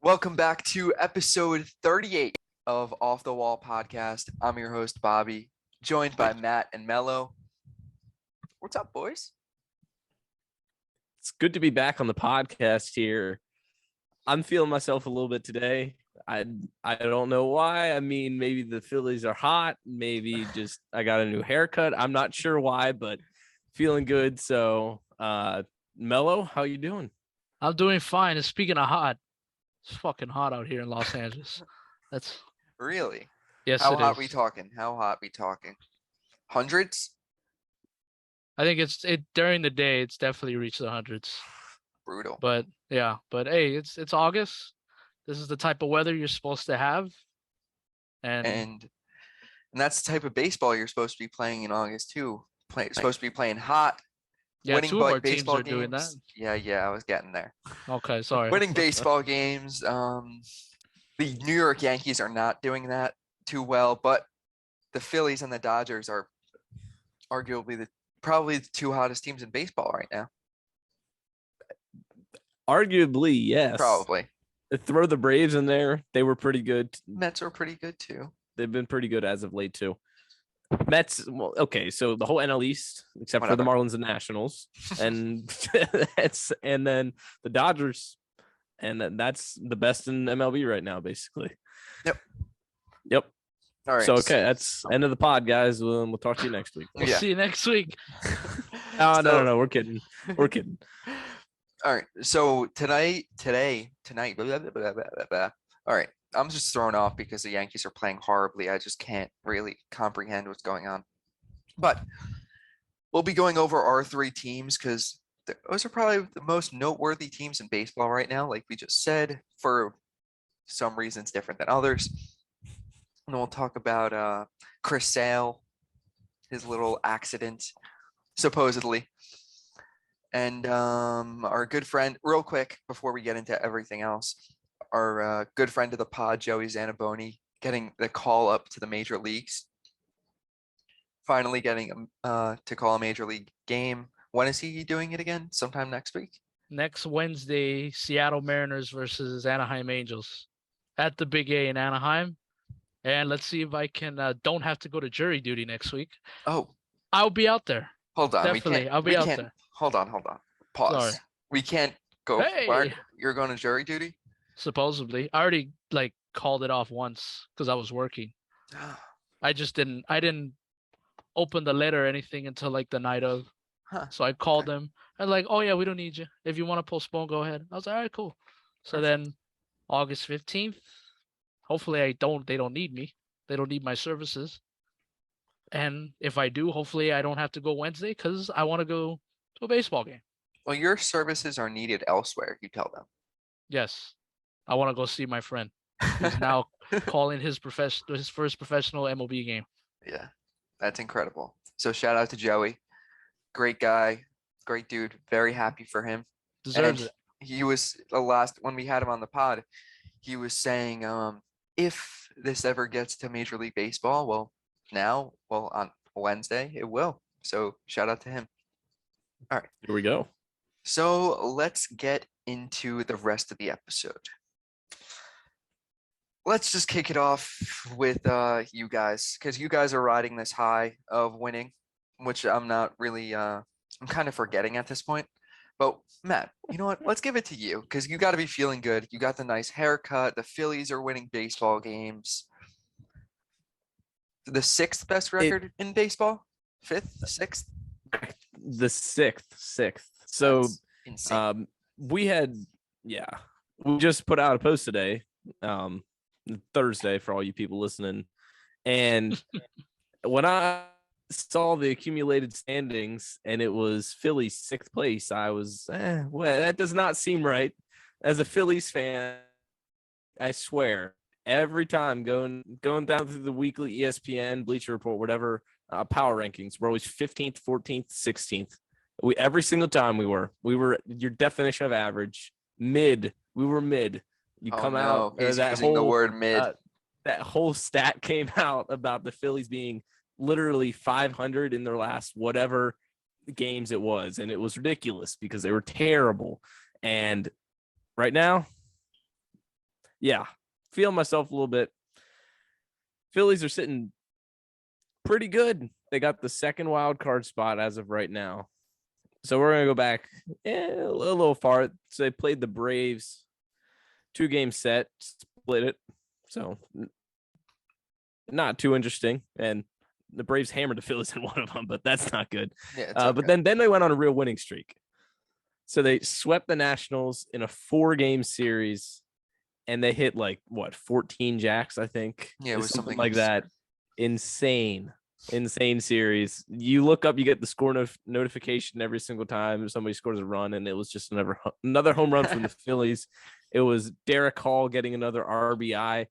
Welcome back to episode 38 of Off the Wall podcast. I'm your host, Bobby, joined by Matt and Melo. What's up, boys? It's good to be back on the podcast here. I'm feeling myself a little bit today. I don't know why. I mean, maybe the Phillies are hot. Maybe just I got a new haircut. I'm not sure why, but feeling good. So, Melo, how you doing? I'm doing fine. And speaking of hot, it's fucking hot out here in Los Angeles. That's Really? yes, How it hot is. we talking? How hot we talking? Hundreds? I think it's during the day. It's definitely reached the hundreds. Brutal. But yeah, but hey, it's August. This is the type of weather you're supposed to have, And that's the type of baseball you're supposed to be playing in August too. Supposed to be playing hot. yeah, winning two of our teams baseball are doing that. games. Yeah, I was getting there. Okay, sorry. Winning baseball games. The New York Yankees are not doing that too well, but the Phillies and the Dodgers are arguably probably the two hottest teams in baseball right now. Arguably, yes. Probably. Throw the Braves in there. They were pretty good. Mets are pretty good too. They've been pretty good as of late too. Mets, well, okay, so the whole NL East, except for the Marlins and Nationals, and and then the Dodgers, and that's the best in MLB right now, basically. Yep. All right. So okay, that's end of the pod, guys. We'll talk to you next week. We'll see you next week. No, we're kidding. We're kidding. All right. So tonight. Blah, blah, blah, blah, blah, blah. All right. I'm just thrown off because the Yankees are playing horribly. I just can't really comprehend what's going on. But we'll be going over our three teams because those are probably the most noteworthy teams in baseball right now, like we just said, for some reasons different than others. And we'll talk about Chris Sale, his little accident, supposedly. And our good friend, real quick, before we get into everything else, our good friend of the pod, Joey Zanaboni, getting the call up to the major leagues. Finally getting to call a major league game. When is he doing it again? Sometime next week? Next Wednesday, Seattle Mariners versus Anaheim Angels at the Big A in Anaheim. And let's see if I can don't have to go to jury duty next week. Oh. I'll be out there. Hold on. Definitely. I'll be out there. Hold on. Pause. Sorry. We can't go. Hey. You're going to jury duty? Supposedly. I already called it off once because I was working. I didn't open the letter or anything until the night of. So I called them and oh yeah, we don't need you. If you want to postpone, go ahead. I was like, all right, cool. So then August 15th, hopefully they don't need me. They don't need my services. And if I do, hopefully I don't have to go Wednesday because I want to go to a baseball game. Well, your services are needed elsewhere, you tell them. Yes. I want to go see my friend. He's now calling his first professional MLB game. Yeah, that's incredible. So shout out to Joey. Great guy, great dude. Very happy for him. Deserves it. He was when we had him on the pod, he was saying, if this ever gets to Major League Baseball, on Wednesday, it will. So shout out to him. All right. Here we go. So let's get into the rest of the episode. Let's just kick it off with you guys, because you guys are riding this high of winning, which I'm not really, I'm kind of forgetting at this point. But Matt, you know what? Let's give it to you, because you got to be feeling good. You got the nice haircut. The Phillies are winning baseball games. The sixth best record in baseball? Fifth? Sixth? The sixth. So we just put out a post today, Thursday for all you people listening. And when I saw the accumulated standings and it was Phillies sixth place, I was, well, that does not seem right. As a Phillies fan, I swear, every time going down through the weekly ESPN, Bleacher Report, whatever, power rankings, we're always 15th, 14th, 16th. Every single time we were your definition of average, mid. We were mid. You out. He's using the word mid. That whole stat came out about the Phillies being literally 500 in their last whatever games it was, and it was ridiculous because they were terrible. And right now, yeah, feeling myself a little bit. Phillies are sitting pretty good. They got the second wild card spot as of right now. So we're going to go back a little far. So they played the Braves, 2-game set, split it. So not too interesting. And the Braves hammered the Phillies in one of them, but that's not good. Yeah, okay. But then they went on a real winning streak. So they swept the Nationals in a 4-game series, and they hit 14 jacks, I think. Yeah, it was something like that. Insane series. You look up, you get the score notification every single time somebody scores a run, and it was just another home run from the Phillies. It was Derek Hall getting another RBI. I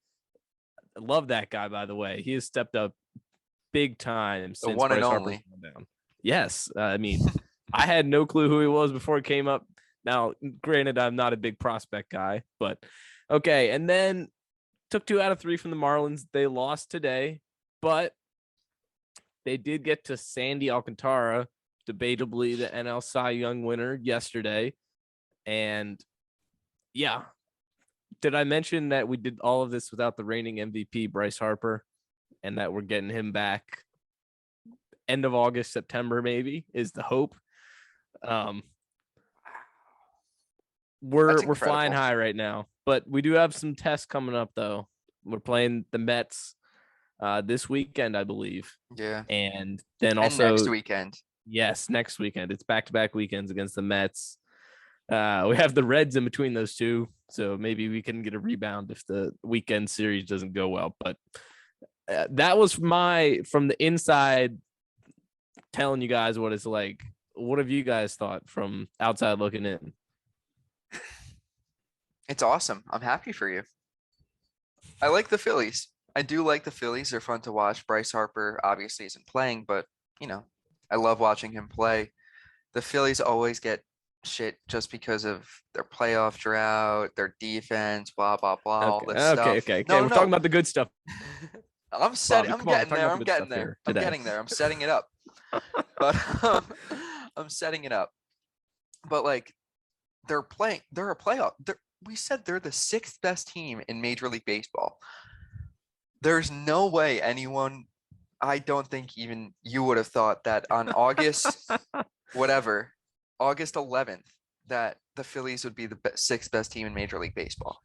love that guy, by the way. He has stepped up big time since the one Bryce and Harper only. went down. Yes, I mean, I had no clue who he was before it came up. Now, granted, I'm not a big prospect guy, but okay. And then took 2 out of 3 from the Marlins. They lost today, but they did get to Sandy Alcantara, debatably the NL Cy Young winner yesterday. And yeah, did I mention that we did all of this without the reigning MVP, Bryce Harper, and that we're getting him back end of August, September, maybe is the hope. We're flying high right now, but we do have some tests coming up though. We're playing the Mets this weekend, I believe. Yeah. And then also next weekend. Yes, next weekend. It's back-to-back weekends against the Mets. We have the Reds in between those two, so maybe we can get a rebound if the weekend series doesn't go well. But that was from the inside telling you guys what it's like. What have you guys thought from outside looking in? It's awesome. I'm happy for you. I like the Phillies. I do like the Phillies. They're fun to watch. Bryce Harper obviously isn't playing, but I love watching him play. The Phillies always get shit just because of their playoff drought, their defense, blah blah blah, all this stuff. Okay. We're talking about the good stuff. I'm getting there. I'm getting there. I'm setting it up. But I'm setting it up. But they're playing. They're a playoff. We said they're the 6th best team in Major League Baseball. There's no way anyone, I don't think even you would have thought that on August 11th, that the Phillies would be the 6th best team in Major League Baseball.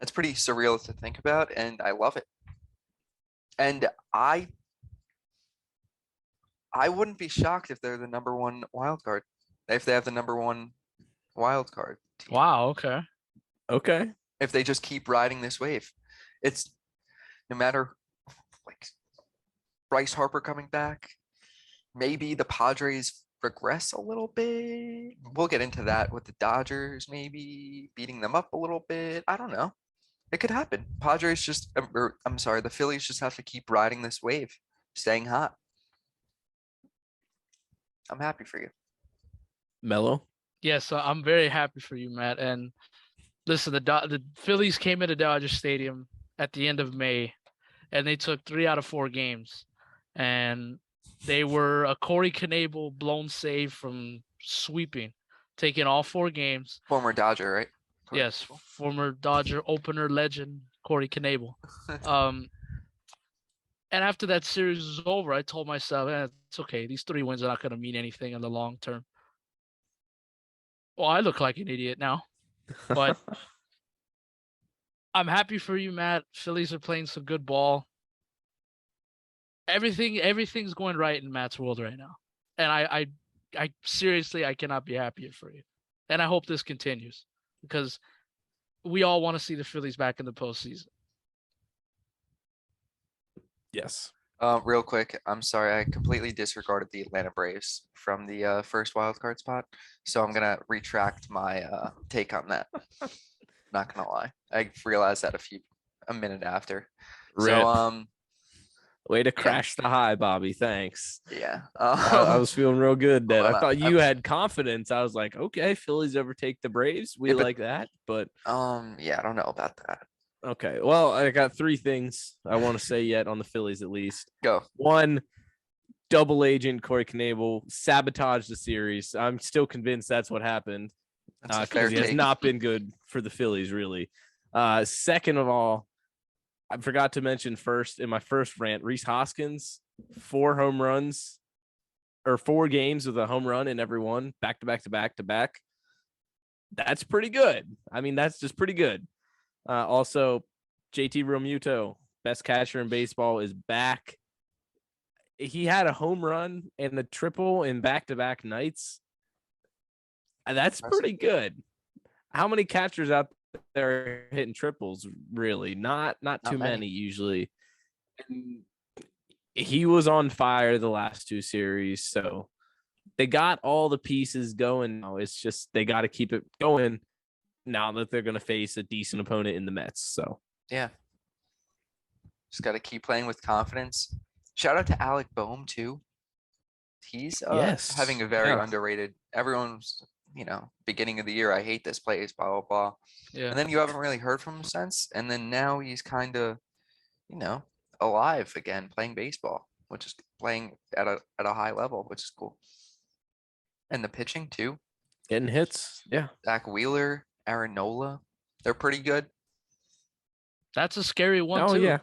That's pretty surreal to think about, and I love it. And I wouldn't be shocked if they're the number 1 wild card, if they have the number 1 wild card team. Wow. Okay. If they just keep riding this wave, it's no matter Bryce Harper coming back, maybe the Padres regress a little bit. We'll get into that with the Dodgers, maybe beating them up a little bit. I don't know. It could happen. The Phillies just have to keep riding this wave, staying hot. I'm happy for you. Melo? Yes, I'm very happy for you, Matt. And listen, the Phillies came into Dodger Stadium at the end of May, and they took 3 out of 4 games. And they were a Corey Knebel blown save from sweeping, taking all 4 games. Former Dodger, right? Yes, former Dodger opener legend Corey Knebel. And after that series was over, I told myself, it's okay. These 3 wins are not going to mean anything in the long term. Well, I look like an idiot now, but I'm happy for you, Matt. Phillies are playing some good ball. Everything's going right in Matt's world right now. And I seriously, I cannot be happier for you. And I hope this continues because we all want to see the Phillies back in the postseason. Yes. Real quick, I'm sorry, I completely disregarded the Atlanta Braves from the first wild card spot, so I'm gonna retract my take on that. Not gonna lie, I realized that a minute after. Rip. So way to crash the high, Bobby. Thanks. Yeah, I was feeling real good. That I thought you had confidence. I was like, okay, Phillies overtake the Braves. We like that, but yeah, I don't know about that. Okay, well, I got 3 things I want to say yet on the Phillies at least. Go. 1, double agent Corey Knebel sabotaged the series. I'm still convinced that's what happened because he has not been good for the Phillies, really. Second of all, I forgot to mention first in my first rant, Rhys Hoskins, 4 home runs or 4 games with a home run in every one, back to back to back to back. That's pretty good. I mean, that's just pretty good. Also, JT Realmuto, best catcher in baseball, is back. He had a home run and a triple in back-to-back nights. That's pretty good. How many catchers out there are hitting triples? Really, not too many usually. And he was on fire the last 2 series, so they got all the pieces going now. It's just they got to keep it going now that they're going to face a decent opponent in the Mets. So Yeah. Just got to keep playing with confidence. Shout out to Alec Boehm too. He's having a very underrated. Everyone's, beginning of the year, I hate this place, blah blah blah. Yeah. And then you haven't really heard from him since. And then now he's kind of, alive again, playing baseball, which is playing at a high level, which is cool. And the pitching too. Getting hits. Yeah. Zach Wheeler, Aaron Nola, they're pretty good. That's a scary one too. Oh yeah.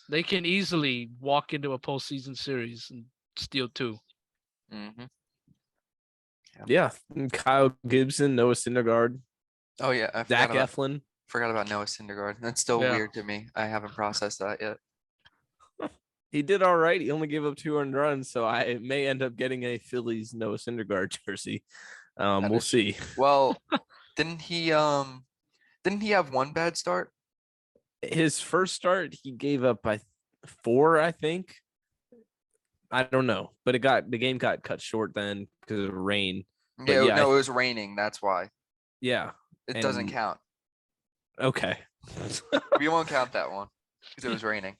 They can easily walk into a postseason series and steal 2. Mm-hmm. Yeah. Kyle Gibson, Noah Syndergaard. Oh yeah. Zach Eflin. Forgot about Noah Syndergaard. That's still weird to me. I haven't processed that yet. He did all right. He only gave up 2 earned runs, so I may end up getting a Phillies Noah Syndergaard jersey. We'll see. Well, didn't he have one bad start? His first start, he gave up 4, I think. I don't know, but the game got cut short then because of rain. Yeah, it was raining. That's why. Yeah, it doesn't count. Okay, we won't count that one because it was raining.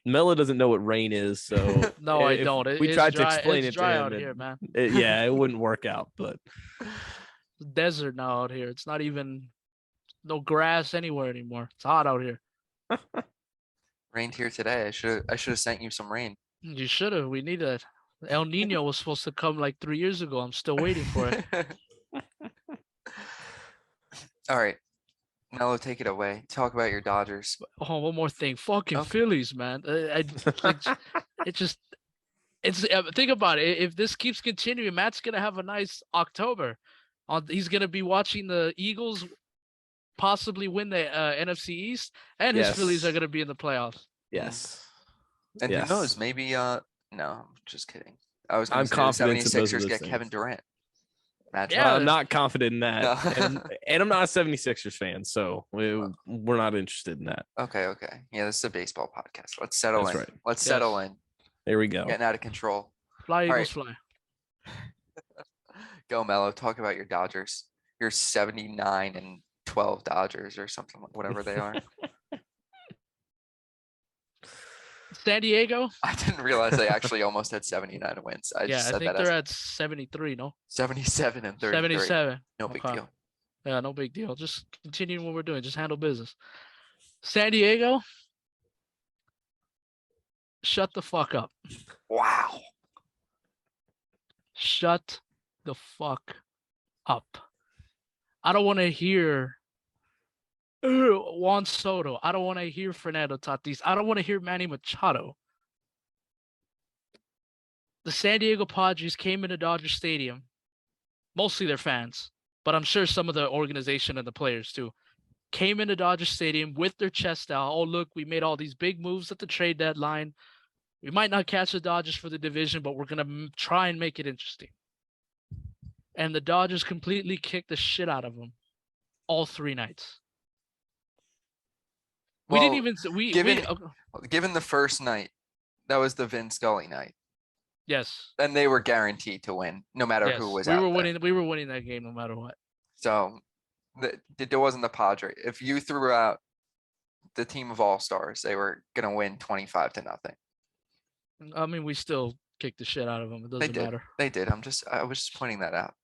Melo doesn't know what rain is, so no, I don't. We tried to explain it to him. out here, man. It wouldn't work out, but desert now out here. It's not even no grass anywhere anymore. It's hot out here. Rained here today. I should have sent you some rain. You should have. We need it. El Nino was supposed to come like 3 years ago. I'm still waiting for it. All right. Melo, take it away. Talk about your Dodgers. Oh, one more thing. Fucking Phillies, man. Think about it. If this keeps continuing, Matt's gonna have a nice October. He's gonna be watching the Eagles possibly win the NFC East, and his Phillies are gonna be in the playoffs. Yes. And who knows? Maybe no, I'm just kidding. I'm confident the 76ers get Kevin Durant. Yeah, I'm not confident in that. No. and I'm not a 76ers fan, so we're not interested in that. Okay. Yeah, this is a baseball podcast. Let's settle in. Right. Let's settle in. There we go. Getting out of control. Fly, Eagles, fly. Go, Melo. Talk about your Dodgers. Your 79-12 Dodgers or something, whatever they are. San Diego? I didn't realize they actually almost had 79 wins. I think they're at 73, no? 77 and 33. 77. No big deal. Yeah, no big deal. Just continuing what we're doing. Just handle business. San Diego? Shut the fuck up. Wow. Shut the fuck up. I don't want to hear Juan Soto. I don't want to hear Fernando Tatis. I don't want to hear Manny Machado. The San Diego Padres came into Dodger Stadium, mostly their fans, but I'm sure some of the organization and the players too, came into Dodger Stadium with their chest out. Oh, look, we made all these big moves at the trade deadline. We might not catch the Dodgers for the division, but we're going to try and make it interesting. And the Dodgers completely kicked the shit out of them all 3 nights. We didn't even given the first night, that was the Vin Scully night. Yes. And they were guaranteed to win, no matter who was out there. We were winning that game no matter what. So there wasn't the Padre. If you threw out the team of all-stars, they were gonna win 25-0. I mean, we still kicked the shit out of them. It doesn't matter. They did. I was just pointing that out.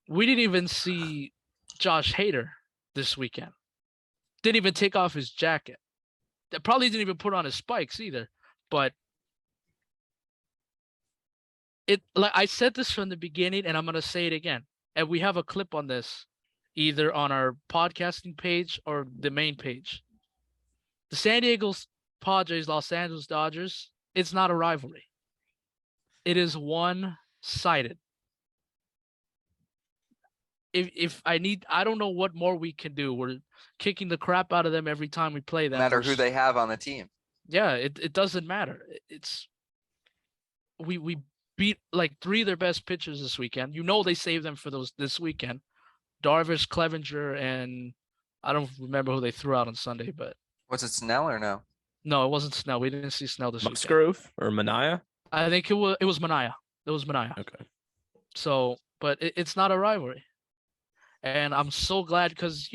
We didn't even see Josh Hader this weekend. Didn't even take off his jacket. That probably didn't even put on his spikes either. But like I said this from the beginning, and I'm gonna say it again. And we have a clip on this. either on our podcasting page or the main page. The San Diego Padres, Los Angeles Dodgers, it's not a rivalry. It is one-sided. I don't know what more we can do. We're kicking the crap out of them every time we play them. No matter who they have on the team. Yeah, it doesn't matter. We beat like 3 of their best pitchers this weekend. They saved them for this weekend. Darvish, Clevenger, and I don't remember who they threw out on Sunday, but was it Snell or no? No, it wasn't Snell. We didn't see Snell this weekend. Musgrove or Mania? I think it was Mania. It was Mania. Okay. So, but it's not a rivalry. And I'm so glad because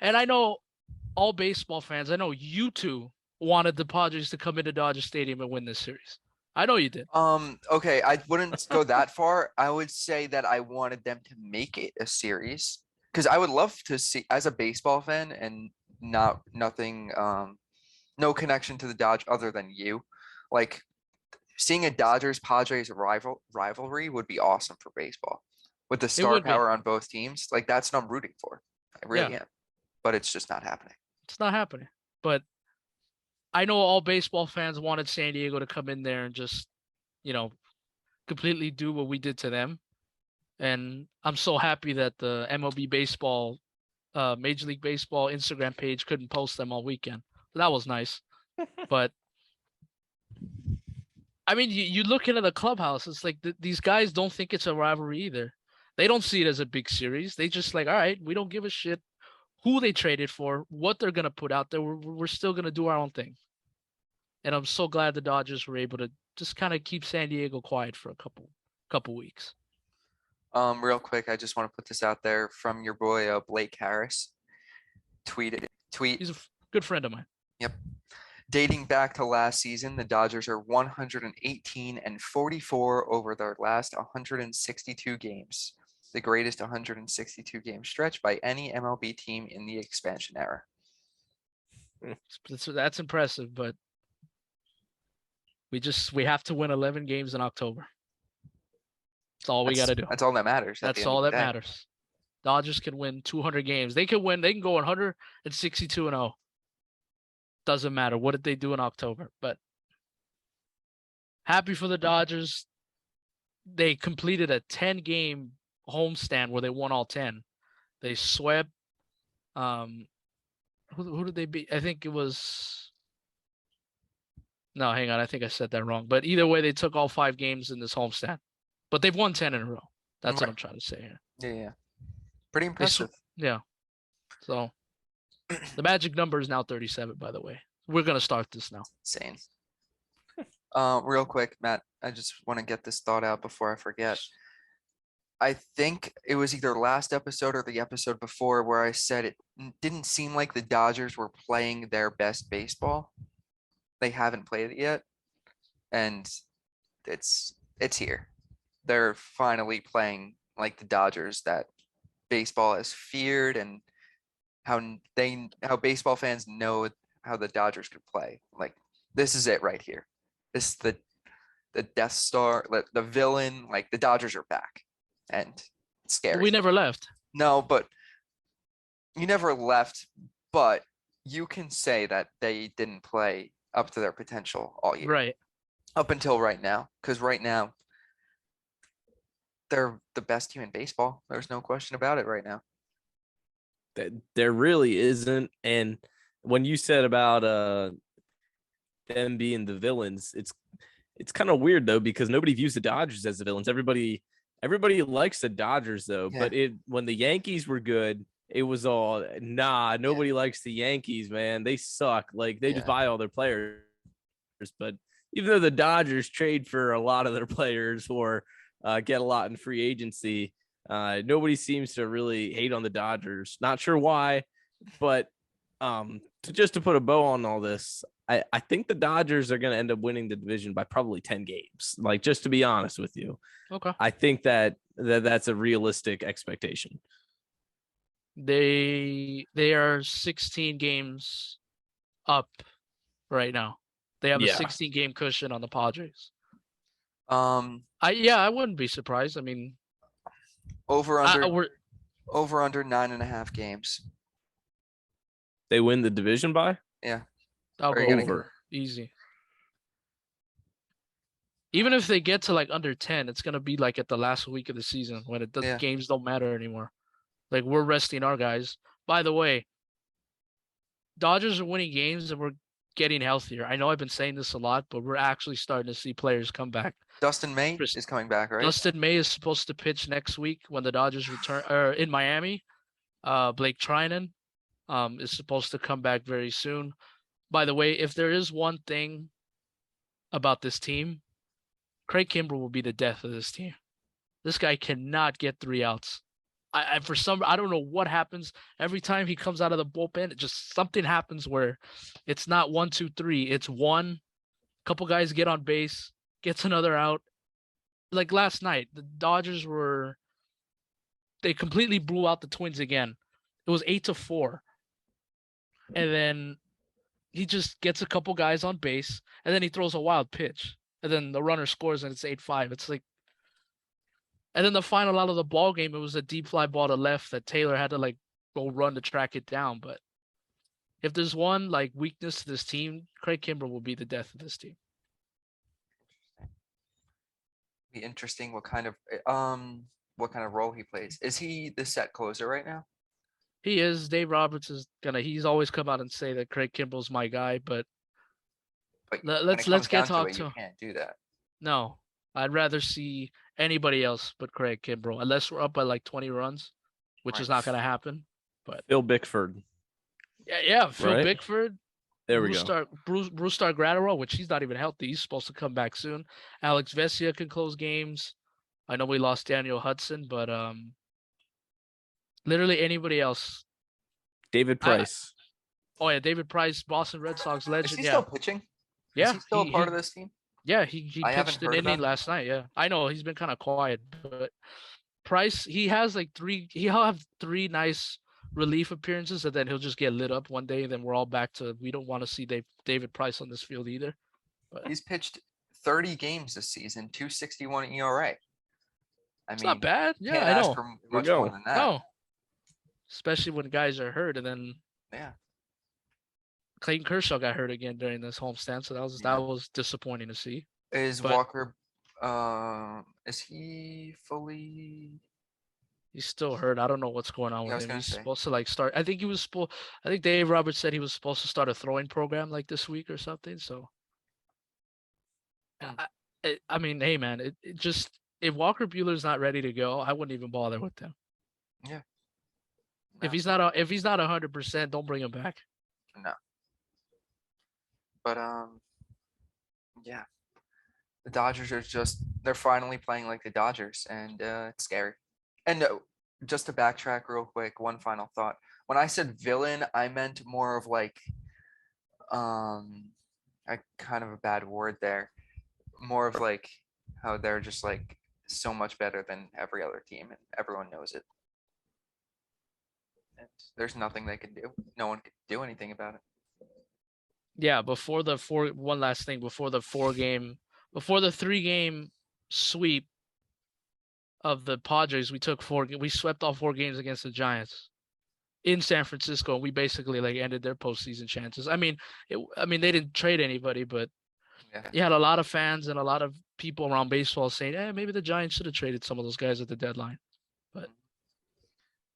and I know all baseball fans, I know you two wanted the Padres to come into Dodger Stadium and win this series. I know you did. Okay, I wouldn't go that far. I would say that I wanted them to make it a series because I would love to see, as a baseball fan and nothing, no connection to the Dodge other than you, like seeing a Dodgers Padres rivalry would be awesome for baseball. With the star power on both teams, like that's what I'm rooting for. I really am. But it's just not happening. It's not happening. But I know all baseball fans wanted San Diego to come in there and just, completely do what we did to them. And I'm so happy that the MLB baseball, Major League Baseball Instagram page couldn't post them all weekend. That was nice. But I mean, you look into the clubhouse, it's like these guys don't think it's a rivalry either. They don't see it as a big series. They just like, all right, we don't give a shit who they traded for, what they're going to put out there. We're still going to do our own thing. And I'm so glad the Dodgers were able to just kind of keep San Diego quiet for a couple weeks. Real quick, I just want to put this out there from your boy, Blake Harris. Tweet. He's a good friend of mine. Yep. Dating back to last season, the Dodgers are 118-44 over their last 162 games, the greatest 162 game stretch by any MLB team in the expansion era. That's impressive, but we have to win 11 games in October. That's all we got to do. That's all that matters. That's all that matters. Dodgers can win 200 games. They can go 162-0. Doesn't matter. What did they do in October? But happy for the Dodgers. They completed a 10-game homestand where they won all 10. They swept. Who did they beat? I think it was. No, hang on. I think I said that wrong. But either way, they took all 5 games in this homestand. But they've won 10 in a row. That's what I'm trying to say here. Yeah. Pretty impressive. Yeah. So the magic number is now 37, by the way. We're going to start this now. Insane. Real quick, Matt, I just want to get this thought out before I forget. I think it was either last episode or the episode before where I said it didn't seem like the Dodgers were playing their best baseball. They haven't played it yet. And it's here. They're finally playing like the Dodgers that baseball has feared, and how baseball fans know how the Dodgers could play. Like, this is it right here. This is the Death Star, the villain. Like, the Dodgers are back, and it's scary. We never left. No, but you never left. But you can say that they didn't play up to their potential all year, right? Up until right now, because right now they're the best team in baseball. There's no question about it right now. There really isn't. And when you said about them being the villains, it's kind of weird though, because nobody views the Dodgers as the villains. Everybody likes the Dodgers though. Yeah. But when the Yankees were good, it was all nobody likes the Yankees, man. They suck. Like, they just buy all their players. But even though the Dodgers trade for a lot of their players or get a lot in free agency, nobody seems to really hate on the Dodgers. Not sure why, but to put a bow on all this, I think the Dodgers are going to end up winning the division by probably 10 games. Like, just to be honest with you. Okay. I think that's a realistic expectation. They are 16 games up right now. They have a 16-game cushion on the Padres. I wouldn't be surprised. I mean, over under. Over under 9.5 games. They win the division by? Yeah. I'll Are you go gonna over. Easy. Even if they get to like under 10, it's gonna be like at the last week of the season when the Yeah. games don't matter anymore. Like we're resting our guys. By the way, Dodgers are winning games and we're getting healthier. I know I've been saying this a lot, but we're actually starting to see players come back. Dustin May is coming back, right? Dustin May is supposed to pitch next week when the Dodgers return or in Miami. Blake Trinan is supposed to come back very soon. By the way, if there is one thing about this team, Craig Kimbrell will be the death of this team. This guy cannot get 3 outs. I don't know what happens every time he comes out of the bullpen. It just something happens where it's not 1, 2, 3. It's one. Couple guys get on base, gets another out. Like last night, the Dodgers they completely blew out the Twins again. It was 8-4, and then he just gets a couple guys on base, and then he throws a wild pitch, and then the runner scores, and it's 8-5. It's like. And then the final out of the ball game, it was a deep fly ball to left that Taylor had to like go run to track it down. But if there's one like weakness to this team, Craig Kimbrell will be the death of this team. Be interesting what kind of role he plays. Is he the set closer right now? He is. Dave Roberts is he's always come out and say that Craig Kimbrell's my guy, but let's get to it. You can't do that. No. I'd rather see anybody else but Craig Kimbrell, unless we're up by like 20 runs, which is not going to happen. But Phil Bickford. Yeah, Phil Bickford. There we go. Brusdar Graterol, which he's not even healthy. He's supposed to come back soon. Alex Vesia can close games. I know we lost Daniel Hudson, but literally anybody else. David Price. David Price, Boston Red Sox legend. Is he still pitching? Yeah, is he still a part of this team? Yeah, he pitched an inning last night. Yeah, I know he's been kind of quiet, but Price, he'll have 3 nice relief appearances, and then he'll just get lit up one day, and then we're all back to we don't want to see David Price on this field either. But he's pitched 30 games this season, 2.61 ERA. It's not bad. Yeah, I know. For much more than that. No, especially when guys are hurt, and then Clayton Kershaw got hurt again during this homestand, so that was disappointing to see. Walker? Is he fully? He's still hurt. I don't know what's going on with him. He's supposed to start. I think Dave Roberts said he was supposed to start a throwing program like this week or something. So, I mean, hey man, it just if Walker Buehler's not ready to go, I wouldn't even bother with him. Yeah. No. If he's not 100%, don't bring him back. No. But yeah, the Dodgers are they're finally playing like the Dodgers, and it's scary. And just to backtrack real quick, one final thought. When I said villain, I meant more of like a kind of a bad word there. More of like how they're just like so much better than every other team, and everyone knows it. And there's nothing they can do. No one can do anything about it. Yeah, before the 3-game sweep of the Padres, we swept all 4 games against the Giants in San Francisco, and we basically ended their postseason chances. I mean, they didn't trade anybody, but you had a lot of fans and a lot of people around baseball saying, maybe the Giants should have traded some of those guys at the deadline. But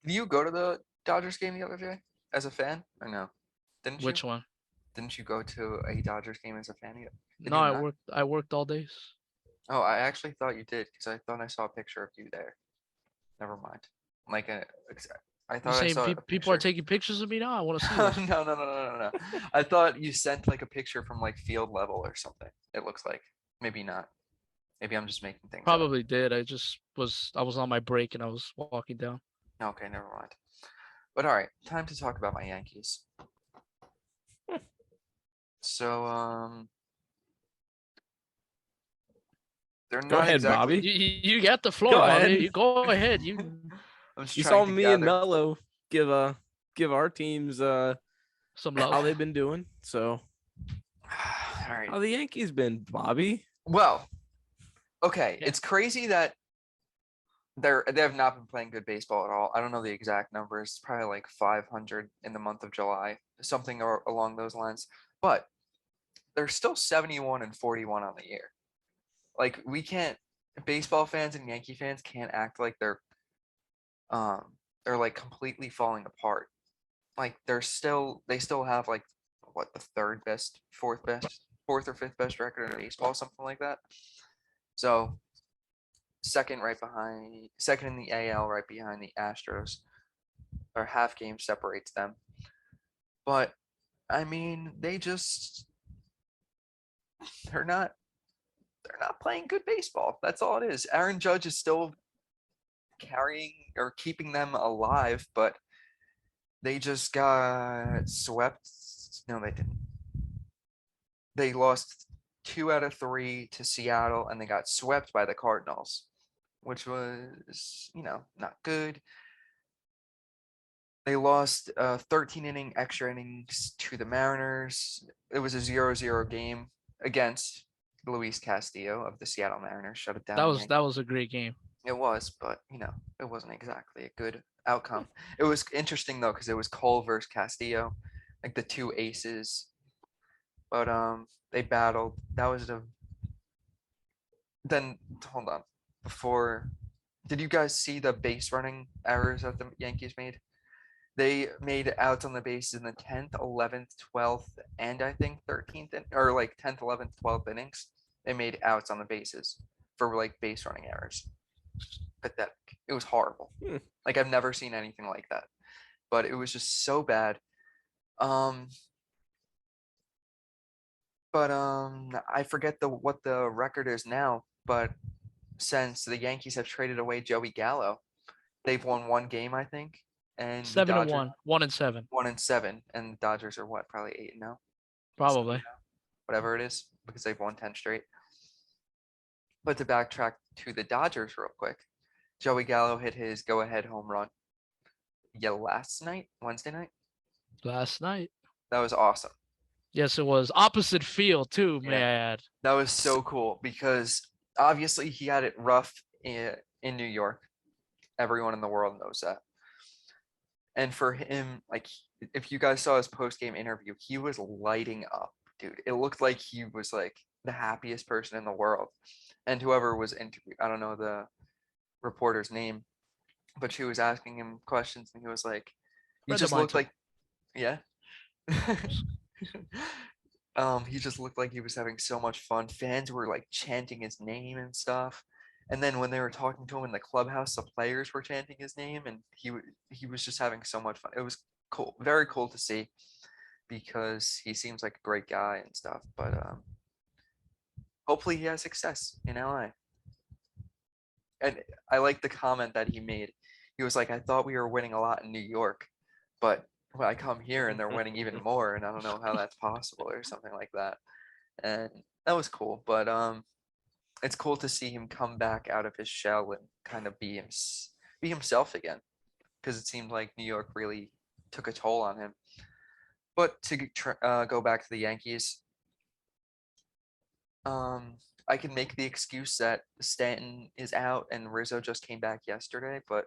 did you go to the Dodgers game the other day as a fan, or no? Didn't you? Which one? Didn't you go to a Dodgers game as a fan yet? No, I worked all days. Oh, I actually thought you did, because I thought I saw a picture of you there. Never mind. I thought I saw people are taking pictures of me now. I want to see them. No. I thought you sent a picture from field level or something. It looks like. Maybe not. Maybe I'm just making things Probably up. Did. I was on my break and I was walking down. Okay, never mind. But all right, time to talk about my Yankees. So, they're not Go ahead, exactly... Bobby. You got the floor, Bobby. You go ahead. You saw me and Melo give our teams some love. How they've been doing. So, all right. How the Yankees been, Bobby? Well, okay. It's crazy that they have not been playing good baseball at all. I don't know the exact numbers. It's probably like 500 in the month of July, something along those lines. But they're still 71 and 41 on the year. Like we can't baseball fans and Yankee fans can't act like um they're like completely falling apart. Like they still have like what the third best, fourth or fifth best record in baseball, something like that. So second in the AL right behind the Astros, or half game separates them. But I mean, they're not playing good baseball. That's all it is. Aaron Judge is still carrying or keeping them alive, but they just got swept. No, they didn't. They lost 2 out of 3 to Seattle, and they got swept by the Cardinals, which was, not good. They lost 13 extra innings to the Mariners. It was a 0-0 game against Luis Castillo of the Seattle Mariners. Shut it down. That was a great game. It was, but it wasn't exactly a good outcome. It was interesting though because it was Cole versus Castillo, like the two aces. But they battled. That was then hold on. Before, did you guys see the base running errors that the Yankees made? They made outs on the bases in the 10th, 11th, 12th, and I think 13th, or like 10th, 11th, 12th innings. They made outs on the bases for like base running errors. Pathetic. It was horrible. Like I've never seen anything like that. But it was just so bad. But I forget what the record is now, but since the Yankees have traded away Joey Gallo, they've won one game, I think. And 7-1, 1-7. 1-7, and the Dodgers are what, probably 8-0? Probably. Whatever it is, because they've won 10 straight. But to backtrack to the Dodgers real quick, Joey Gallo hit his go-ahead home run. Wednesday night? Last night. That was awesome. Yes, it was opposite field too, may I add. That was so cool because obviously he had it rough in New York. Everyone in the world knows that. And for him, like, if you guys saw his post-game interview, he was lighting up, dude. It looked like he was like the happiest person in the world. And whoever was interviewed, I don't know the reporter's name, but she was asking him questions, and he was like, he just looked like, yeah. He just looked like he was having so much fun. Fans were like chanting his name and stuff. And then when they were talking to him in the clubhouse, the players were chanting his name, and he was just having so much fun. It was cool, very cool to see, because he seems like a great guy and stuff. But hopefully he has success in LA. And I like the comment that he made. He was like, "I thought we were winning a lot in New York, but when I come here and they're winning even more, and I don't know how that's possible," or something like that. And that was cool. But it's cool to see him come back out of his shell and kind of be himself again, because it seemed like New York really took a toll on him. But to go back to the Yankees, I can make the excuse that Stanton is out and Rizzo just came back yesterday, but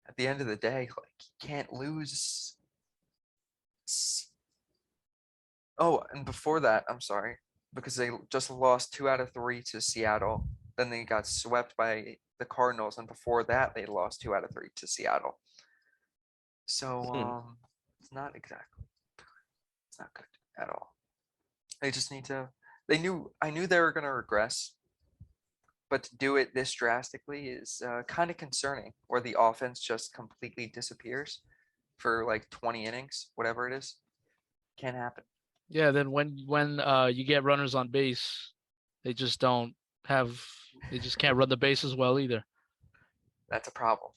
at the end of the day, like, you can't lose. Oh, and before that, I'm sorry, because they just lost 2 out of 3 to Seattle. Then they got swept by the Cardinals, and before that, they lost 2 out of 3 to Seattle. So it's not good at all. They just need to. I knew they were going to regress, but to do it this drastically is kind of concerning, where the offense just completely disappears for like 20 innings, whatever it is. Can't happen. Yeah, then when you get runners on base, they just can't run the bases well either. That's a problem.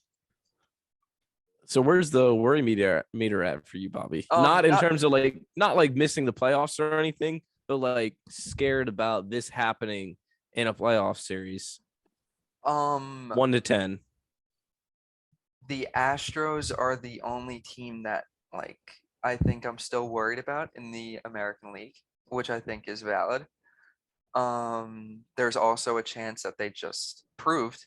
So where's the worry meter at for you, Bobby? Not in terms of not like missing the playoffs or anything, but like scared about this happening in a playoff series. 1 to 10. The Astros are the only team that I think I'm still worried about in the American League, which I think is valid. There's also a chance that they just proved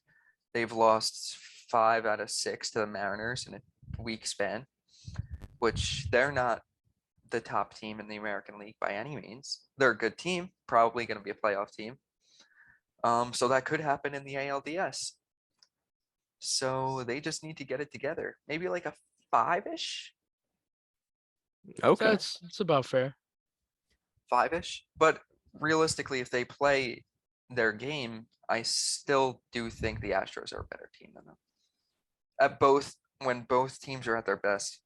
They've lost 5 out of 6 to the Mariners in a week span, which they're not the top team in the American League by any means. They're a good team, probably going to be a playoff team. So that could happen in the ALDS. So they just need to get it together. Maybe like a 5-ish, Okay. That's about fair. 5-ish. But realistically, if they play their game, I still do think the Astros are a better team than them. When both teams are at their best,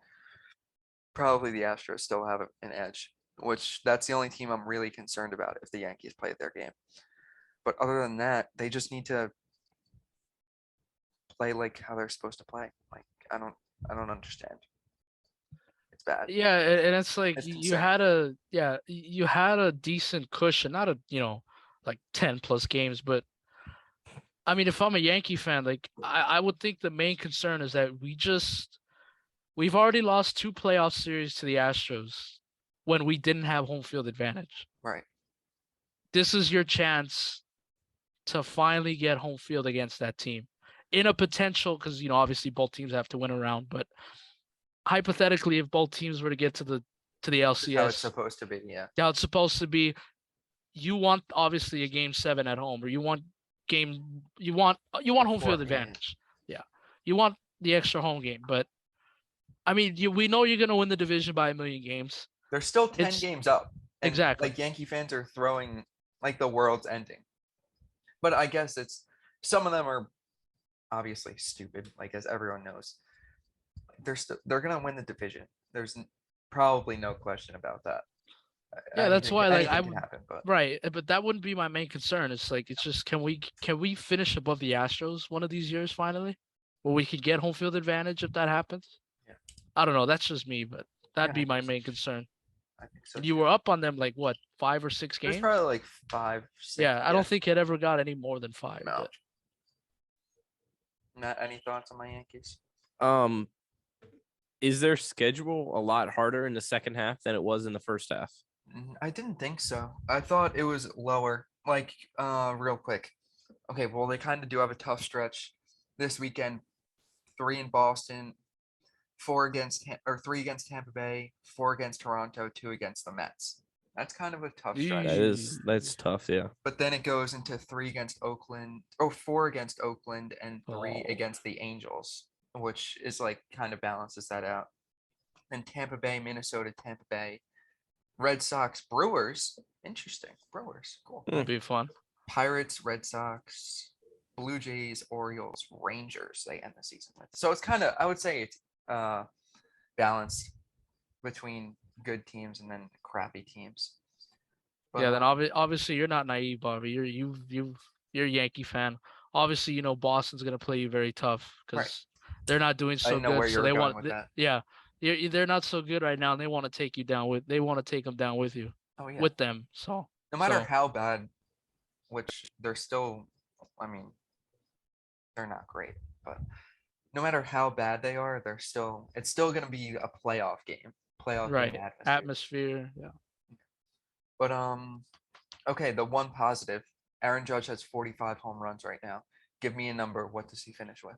probably the Astros still have an edge, which that's the only team I'm really concerned about if the Yankees play their game. But other than that, they just need to play like how they're supposed to play. Like I don't understand. It's bad. Yeah, and it's like It's you concerning. you had a decent cushion, not a like 10 plus games, but I mean, if I'm a Yankee fan, like I would think the main concern is that we've already lost 2 playoff series to the Astros when we didn't have home field advantage. Right. This is your chance to finally get home field against that team in a potential, because obviously both teams have to win a round, but hypothetically, if both teams were to get to the This is how it's LCS, supposed to be. Yeah. how it's supposed to be, you want obviously a game 7 at home, or you want home field Before, yeah. advantage. Yeah, you want the extra home game, but I mean, we know you're gonna win the division by a million games. They're still 10 It's games up, and exactly. like Yankee fans are throwing like the world's ending. But I guess it's some of them are obviously stupid, like as everyone knows. They're gonna win the division. There's probably no question about that. Yeah, that's why like Anything can happen, but right, but that wouldn't be my main concern. It's like it's just can we finish above the Astros one of these years finally, where we could get home field advantage if that happens. yeah, I don't know. That's just me, but that'd yeah, be my main concern. I think so And you too. were up on them like what, 5 or 6 There's games? probably like 5, 6. Yeah, I don't think it ever got any more than 5. No. But Matt, any thoughts on my Yankees? Is their schedule a lot harder in the second half than it was in the first half? I didn't think so. I thought it was lower. Like, real quick. Okay, well, they kind of do have a tough stretch this weekend. 3 in Boston, 3 against Tampa Bay, 4 against Toronto, 2 against the Mets. That's kind of a tough stretch. That's tough, yeah. But then it goes into 3 against Oakland, 4 against Oakland, and 3 against the Angels, which is like kind of balances that out. Then Tampa Bay, Minnesota, Tampa Bay, Red Sox, Brewers. Interesting. Brewers. Cool. it'll be fun. Pirates, Red Sox, Blue Jays, Orioles, Rangers. They end the season with. So it's kind of, I would say it's balanced between good teams and then crappy teams. But, Yeah, then obviously you're not naive, Bobby. You're a Yankee fan. Obviously, you know Boston's gonna play you very tough because Right. they're not doing I so didn't know where good. you So were they going want, with that. yeah, they're not so good right now, and they want to take you down with. They want to take them down with you, Oh yeah. with them. So No matter how bad, which they're still, I mean, they're not great, but no matter how bad they are, it's still going to be a playoff game, right, atmosphere. atmosphere. Yeah. But okay, the one positive, Aaron Judge has 45 home runs right now. Give me a number. What does he finish with?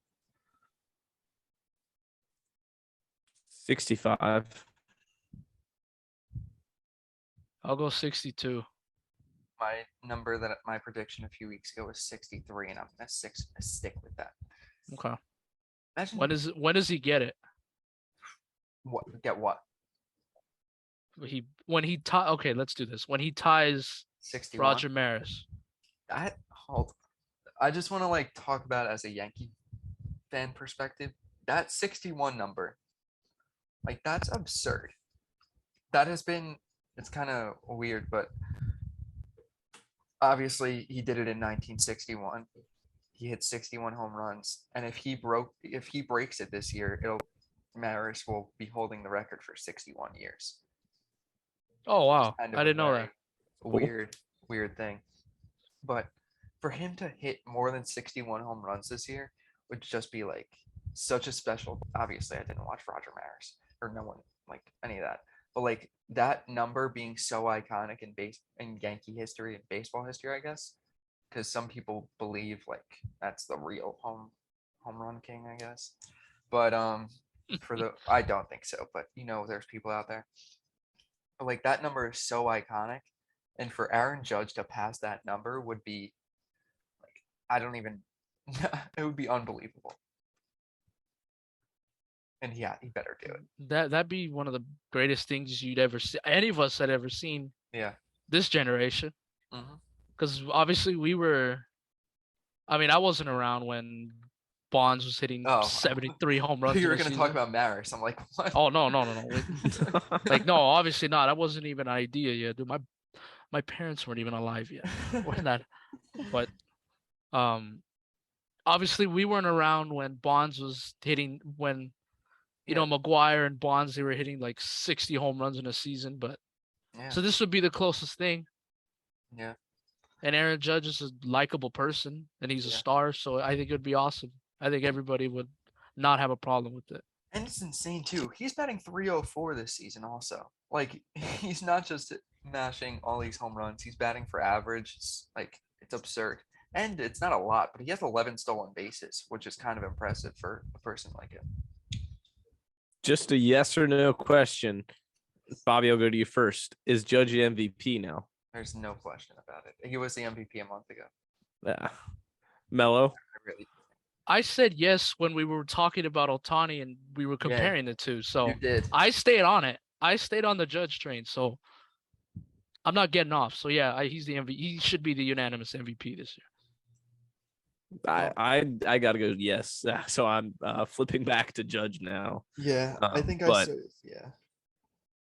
65. I'll go 62. My prediction a few weeks ago was 63, and I'm gonna stick with that. Okay. Imagine When does he get it? what? Okay, let's do this. When he ties 61. Roger Maris. I just want to like talk about it as a Yankee fan perspective. That 61 number, like that's absurd. It's kind of weird, but obviously he did it in 1961. He hit 61 home runs, and if he breaks it this year, Maris will be holding the record for 61 years. Oh wow, Kind I of didn't know that. Weird thing. But for him to hit more than 61 home runs this year would just be like such a special. Obviously, I didn't watch Roger Maris or no one like any of that. But like that number being so iconic in Yankee history and baseball history, I guess, because some people believe like that's the real home home run king, I guess. But I don't think so. But there's people out there. But like that number is so iconic, and for Aaron Judge to pass that number would be like I don't even. It would be unbelievable. And yeah, he better do it. That'd be one of the greatest things you'd ever see. Any of us had ever seen. Yeah. This generation. Mm-hmm. Because obviously we were. I mean, I wasn't around when Bonds was hitting 73 home runs. You were going to talk about Maris. I'm like, what? Oh no. Like no, obviously not. That wasn't even an idea yet, dude. My parents weren't even alive yet when that. But obviously we weren't around when Bonds was hitting when. McGuire and Bonds, they were hitting like 60 home runs in a season, but so this would be the closest thing. Yeah. And Aaron Judge is a likable person, and he's a star, so I think it would be awesome. I think everybody would not have a problem with it. And it's insane too. He's batting .304 this season, also. Like he's not just mashing all these home runs; he's batting for average. It's absurd, and it's not a lot, but he has 11 stolen bases, which is kind of impressive for a person like him. Just a yes or no question. Bobby, I'll go to you first. Is Judge the MVP now? There's no question about it. He was the MVP a month ago. Yeah. Melo? I said yes when we were talking about Ohtani and we were comparing the two. So you did. I stayed on it. I stayed on the Judge train. So I'm not getting off. So yeah, he's the MVP. He should be the unanimous MVP this year. I gotta go yes. So I'm flipping back to Judge now. Yeah, I think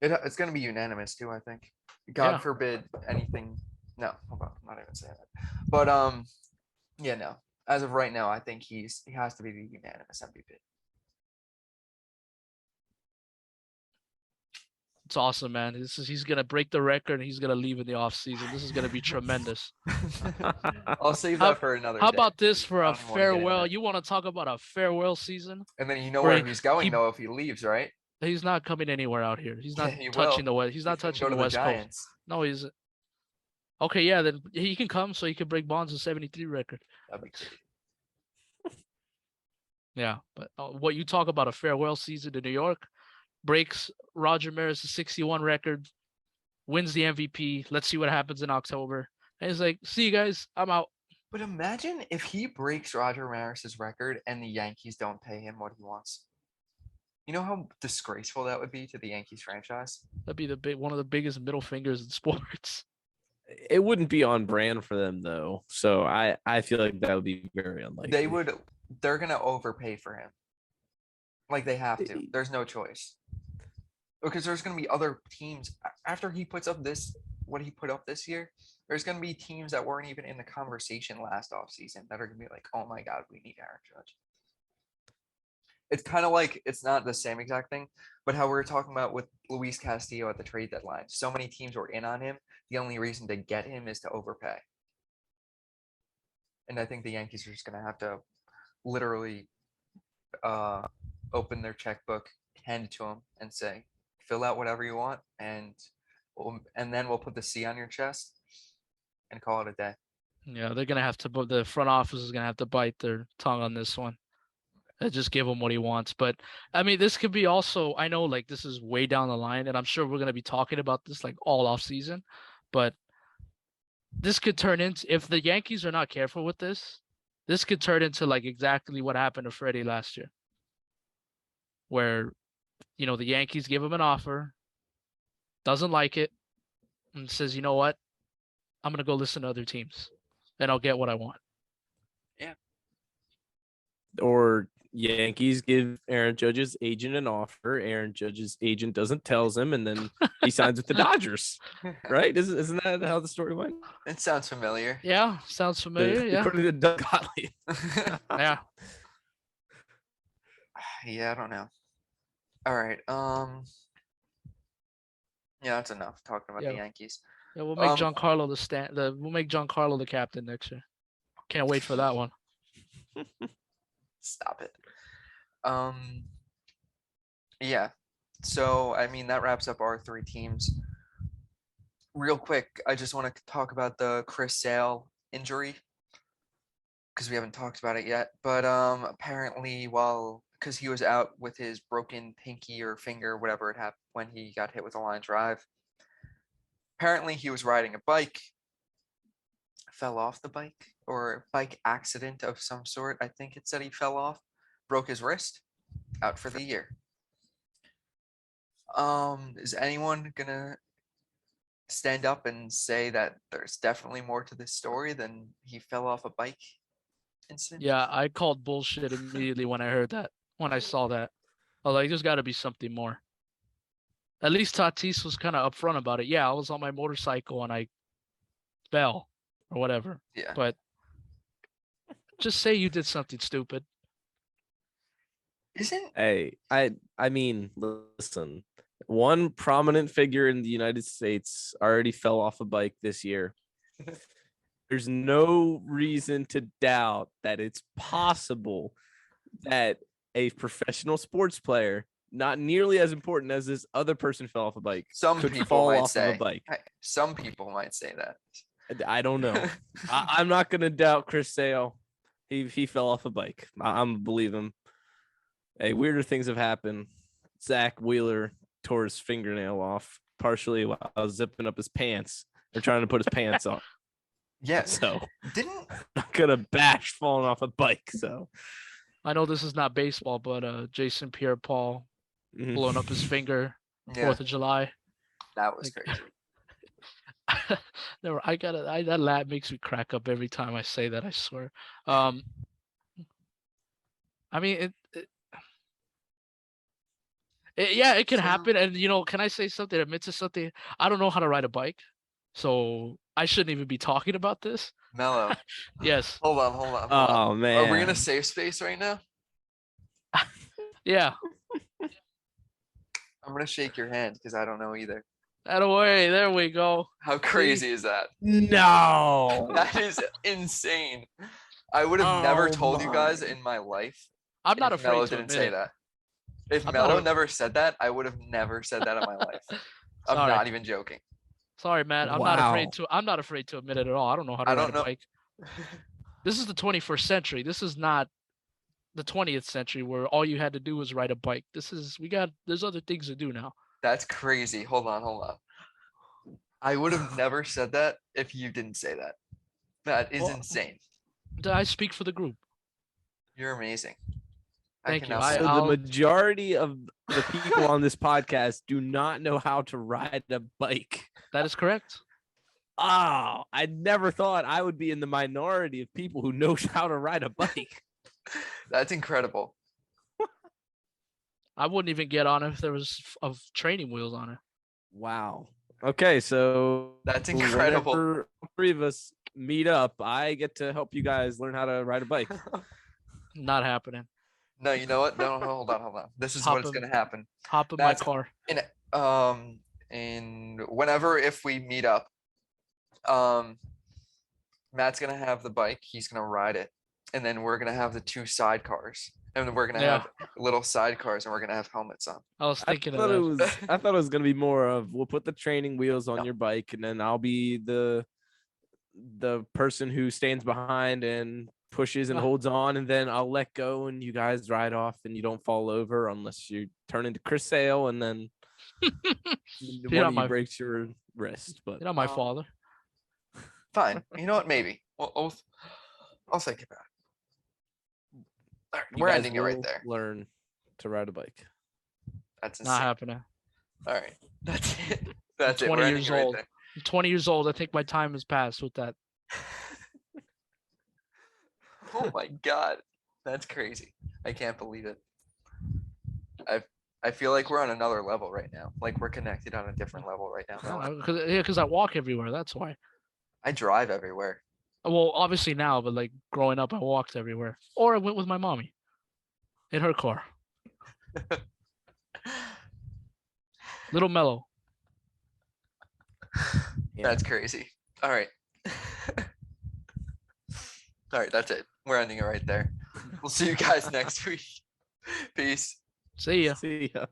it's gonna be unanimous too. I think. God forbid anything. No, hold on, I'm not even saying that. But no. As of right now, I think he has to be the unanimous MVP. It's awesome, man. He's gonna break the record and he's gonna leave in the off season. This is gonna be tremendous. I'll save that for another How day. about this for a farewell? You want to talk about a farewell season? And then where he's going though if he leaves, right? He's not coming anywhere out here. He's not touching the West. He's not touching the West Coast. No, he's okay. Yeah, then he can come so he can break Bonds' 73 record. That'd be great. Yeah, but what you talk about a farewell season to New York, breaks Roger Maris' 61 record, wins the MVP. Let's see what happens in October. And he's like, see you guys, I'm out. But imagine if he breaks Roger Maris's record and the Yankees don't pay him what he wants. You know how disgraceful that would be to the Yankees franchise? That'd be one of the biggest middle fingers in sports. It wouldn't be on brand for them though. So I feel like that would be very unlikely. They're gonna overpay for him. Like they have to. There's no choice. Because there's gonna be other teams after he puts up what he put up this year. There's gonna be teams that weren't even in the conversation last offseason that are gonna be like, oh my God, we need Aaron Judge. It's kind of like it's not the same exact thing, but how we were talking about with Luis Castillo at the trade deadline. So many teams were in on him. The only reason to get him is to overpay. And I think the Yankees are just going to have to literally open their checkbook, hand it to him, and say, fill out whatever you want, and then we'll put the C on your chest and call it a day. Yeah, they're going to have to, the front office is going to have to bite their tongue on this one. Just give him what he wants. But I mean, this could be also, I know like this is way down the line, and I'm sure we're going to be talking about this like all off season, but this could turn into, if the Yankees are not careful with this could turn into like exactly what happened to Freddie last year, where, the Yankees give him an offer, doesn't like it, and says, you know what, I'm going to go listen to other teams and I'll get what I want. Yeah. Or Yankees give Aaron Judge's agent an offer. Aaron Judge's agent doesn't tells him, and then he signs with the Dodgers. Right? Isn't that how the story went? It sounds familiar. Yeah, sounds familiar. Yeah. According to Doug Gottlieb. Yeah. Yeah, I don't know. All right. Yeah, that's enough talking about the Yankees. Yeah, we'll make Giancarlo we'll make Giancarlo the captain next year. Can't wait for that one. Stop it. Yeah. So, I mean, that wraps up our three teams. Real quick, I just want to talk about the Chris Sale injury. because we haven't talked about it yet. But apparently, because he was out with his broken pinky or finger, whatever it happened when he got hit with a line drive. Apparently, he was riding a bike, fell off the bike, or bike accident of some sort. I think it said he fell off, broke his wrist, out for the year. Is anyone gonna stand up and say that there's definitely more to this story than he fell off a bike incident? Yeah, I called bullshit immediately when I heard that. When I saw that, I was like, "There's got to be something more." At least Tatis was kind of upfront about it. Yeah, I was on my motorcycle and I fell or whatever. Yeah. But just say you did something stupid. Hey, I mean, listen. One prominent figure in the United States already fell off a bike this year. There's no reason to doubt that it's possible that a professional sports player, not nearly as important as this other person fell off a bike, Some could people fall might off say. of a bike. Some people might say that. I don't know. I'm not gonna doubt Chris Sale. He fell off a bike. I'm gonna believe him. Hey, weirder things have happened. Zach Wheeler tore his fingernail off partially while I was zipping up his pants. They're trying to put his pants on. Yeah. So Didn't I'm not gonna bash falling off a bike. So I know this is not baseball, but Jason Pierre-Paul blowing up his finger, 4th of July. That was crazy. No, that laugh makes me crack up every time I say that, I swear. I mean, it can happen. And, can I say something, admit to something? I don't know how to ride a bike, so I shouldn't even be talking about this. Melo. Yes. Hold on. Oh, man. Are we in a safe space right now? Yeah. I'm going to shake your hand because I don't know either. Way, there we go. How crazy is that? No. That is insane. I would have never told you guys in my life. I'm not afraid Melo to didn't admit say it. that. If I'm Melo never said that, I would have never said that in my life. I'm Sorry. not even joking. Sorry, Matt. I'm not afraid to admit it at all. I don't know how to ride a bike. This is the 21st century. This is not the 20th century where all you had to do was ride a bike. There's other things to do now. That's crazy. Hold on. I would have never said that if you didn't say that. That is insane. I speak for the group. You're amazing. Thank you. So the majority of the people on this podcast do not know how to ride a bike. That is correct. Oh, I never thought I would be in the minority of people who know how to ride a bike. That's incredible. I wouldn't even get on it if there was training wheels on it. Wow. Okay, so that's incredible. Whenever 3 of us meet up, I get to help you guys learn how to ride a bike. Not happening. No, you know what? No, hold on. This is what's gonna happen. Hop in my car. And whenever if we meet up, Matt's gonna have the bike. He's gonna ride it, and then we're gonna have the 2 sidecars, and then we're gonna have little sidecars, and we're gonna have helmets on. I was thinking of that. I thought it was gonna be more of we'll put the training wheels on your bike, and then I'll be the person who stands behind and pushes and holds on, and then I'll let go, and you guys ride off, and you don't fall over unless you turn into Chris Sale, and then one of you breaks your wrist. But you're not my father. Fine. You know what? Maybe. I'll think about it. All right, we're ending it right there. Learn to ride a bike. That's insane. Not happening. All right. That's it. That's it. 20 years old. I'm 20 years old. I think my time has passed with that. Oh my God. That's crazy. I can't believe it. I feel like we're on another level right now. Like we're connected on a different level right now. Because I walk everywhere. That's why. I drive everywhere. Well, obviously now, but like growing up, I walked everywhere. Or I went with my mommy in her car. Little Melo. That's crazy. All right. All right, that's it. We're ending it right there. We'll see you guys next week. Peace. See ya. See ya.